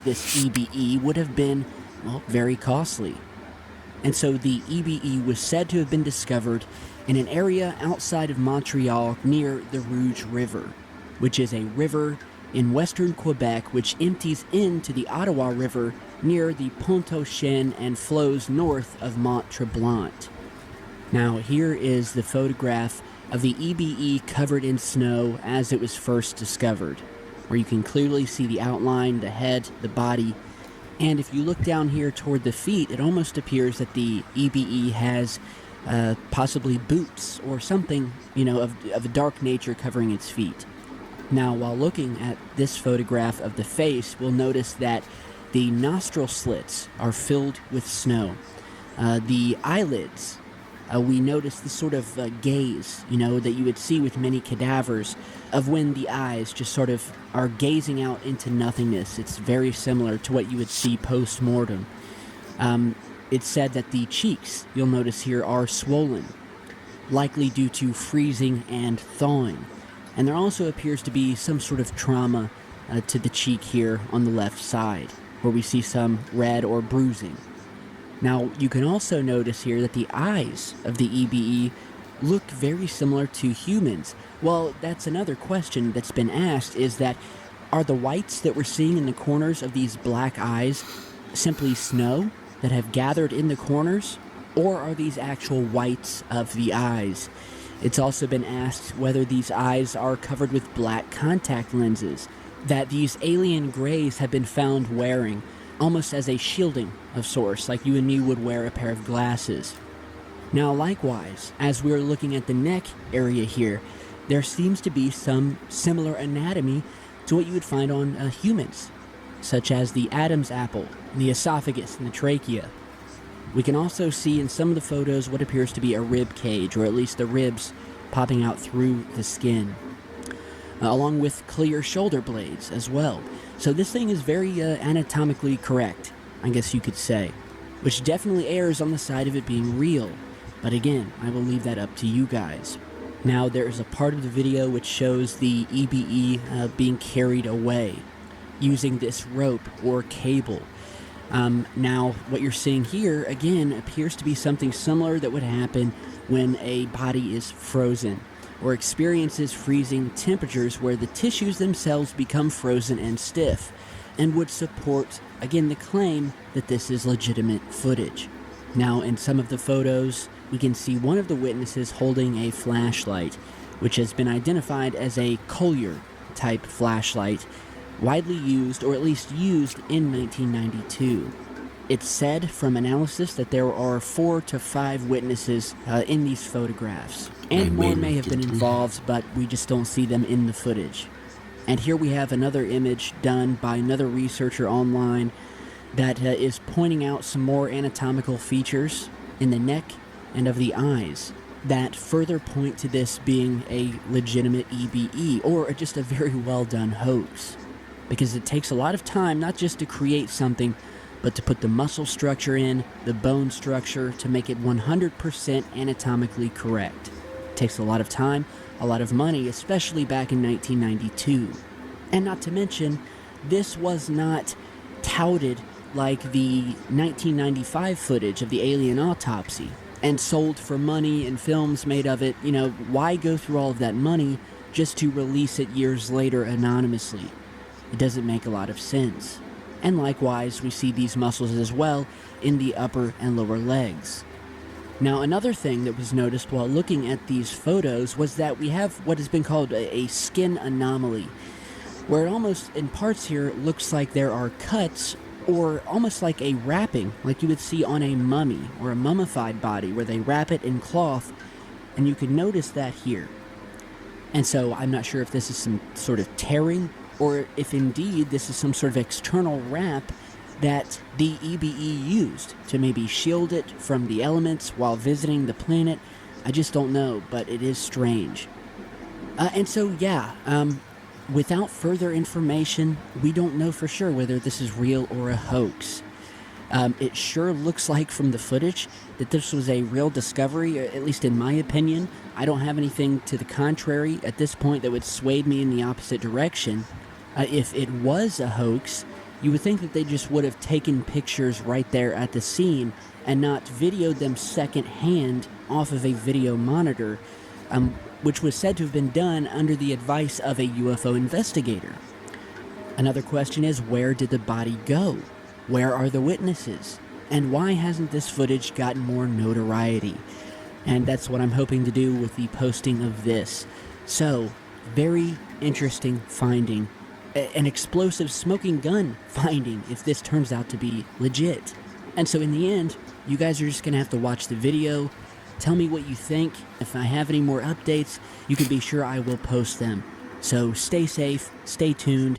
this EBE would have been, well, very costly. And so the EBE was said to have been discovered in an area outside of Montreal near the Rouge River, which is a river in western Quebec which empties into the Ottawa River near the Pont-au-Chien and flows north of Mont-Tremblant. Now here is the photograph of the EBE covered in snow as it was first discovered, where you can clearly see the outline, the head, the body, and if you look down here toward the feet, it almost appears that the EBE has possibly boots or something, of a dark nature covering its feet. Now, while looking at this photograph of the face, we'll notice that the nostril slits are filled with snow. The eyelids, we notice this sort of gaze, that you would see with many cadavers, of when the eyes just sort of are gazing out into nothingness. It's very similar to what you would see post-mortem. It's said that the cheeks, you'll notice here, are swollen, likely due to freezing and thawing. And there also appears to be some sort of trauma to the cheek here on the left side, where we see some red or bruising. Now, you can also notice here that the eyes of the EBE look very similar to humans. Well, that's another question that's been asked, is that are the whites that we're seeing in the corners of these black eyes simply snow that have gathered in the corners, or are these actual whites of the eyes? It's also been asked whether these eyes are covered with black contact lenses that these alien grays have been found wearing, almost as a shielding of sorts, like you and me would wear a pair of glasses. Now, likewise, as we're looking at the neck area here, there seems to be some similar anatomy to what you would find on humans, such as the Adam's apple, the esophagus, and the trachea. We can also see in some of the photos what appears to be a rib cage, or at least the ribs popping out through the skin, along with clear shoulder blades as well. So this thing is very anatomically correct, I guess you could say, which definitely errs on the side of it being real. But again, I will leave that up to you guys. Now, there is a part of the video which shows the EBE being carried away using this rope or cable. Now, what you're seeing here, again, appears to be something similar that would happen when a body is frozen or experiences freezing temperatures where the tissues themselves become frozen and stiff, and would support, again, the claim that this is legitimate footage. Now, in some of the photos, we can see one of the witnesses holding a flashlight, which has been identified as a Collier-type flashlight, widely used, or at least used, in 1992. It's said from analysis that there are 4 to 5 witnesses in these photographs, and more may have been involved, but we just don't see them in the footage. And here we have another image done by another researcher online that is pointing out some more anatomical features in the neck and of the eyes that further point to this being a legitimate EBE, or just a very well done hoax. Because it takes a lot of time not just to create something, but to put the muscle structure in, the bone structure, to make it 100% anatomically correct. It takes a lot of time, a lot of money, especially back in 1992. And not to mention, this was not touted like the 1995 footage of the alien autopsy and sold for money and films made of it. Why go through all of that money just to release it years later anonymously? It doesn't make a lot of sense. And likewise, we see these muscles as well in the upper and lower legs. Now, another thing that was noticed while looking at these photos was that we have what has been called a skin anomaly, where it almost, in parts here, looks like there are cuts, or almost like a wrapping, like you would see on a mummy or a mummified body, where they wrap it in cloth, and you can notice that here. And so I'm not sure if this is some sort of tearing, or if indeed this is some sort of external wrap that the EBE used to maybe shield it from the elements while visiting the planet. I just don't know, but it is strange. Without further information, we don't know for sure whether this is real or a hoax. It sure looks like from the footage that this was a real discovery, at least in my opinion. I don't have anything to the contrary at this point that would sway me in the opposite direction. If it was a hoax, You would think that they just would have taken pictures right there at the scene and not videoed them secondhand off of a video monitor, which was said to have been done under the advice of a UFO investigator. Another question is, where did the body go? Where are the witnesses? And why hasn't this footage gotten more notoriety? And that's what I'm hoping to do with the posting of this. So, very interesting finding. An explosive smoking gun finding, if this turns out to be legit. And so in the end, you guys are just going to have to watch the video. Tell me what you think. If I have any more updates, you can be sure I will post them. So stay safe, stay tuned.